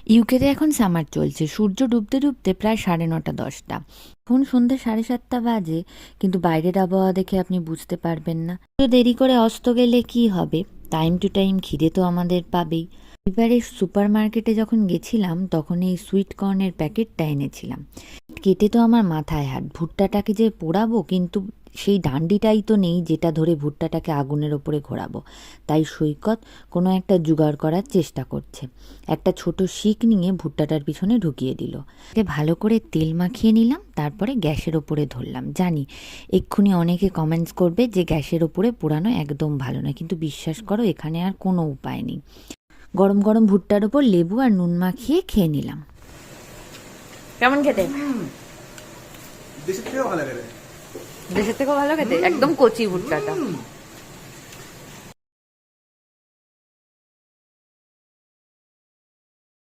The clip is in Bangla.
ইউকেতে এখন সামার চলছে, সূর্য ডুবতে ডুবতে প্রায় 9:30-10টা। এখন সন্ধ্যে 7:30 বাজে, কিন্তু বাইরের আবহাওয়া দেখে আপনি বুঝতে পারবেন না। তো দেরি করে অস্ত গেলে কি হবে, টাইম টু টাইম খিদে তো আমাদের পাবেই। এবারে সুপার মার্কেটে যখন গেছিলাম তখন এই সুইট কর্নের প্যাকেটটা এনেছিলাম। কেটে তো আমার মাথায় হাত, ভুট্টাটাকে যে পোড়াবো, কিন্তু সেই ডান্ডিটাই তো নেই যেটা ধরে ভুট্টাটাকে আগুনের ওপরে ঘোরাবো। তাই সৈকত কোনো একটা জোগাড় করার চেষ্টা করছে। একটা ছোট শিক নিয়ে ভুট্টাটার পিছনে ঢুকিয়ে দিল। ভালো করে তেল মাখিয়ে নিলাম, তারপরে গ্যাসের ওপরে ধরলাম। জানি এক্ষুনি অনেকে কমেন্টস করবে যে গ্যাসের ওপরে পোড়ানো একদম ভালো নয়, কিন্তু বিশ্বাস করো এখানে আর কোনো উপায় নেই। গরম গরম ভুট্টার ওপর লেবু আর নুন মাখিয়ে খেয়ে নিলাম। কেমন খেতে? দেশের থেকেও ভালো লাগে। দেশের থেকেও ভালো খেতে, একদম কচি ভুট্টাটা।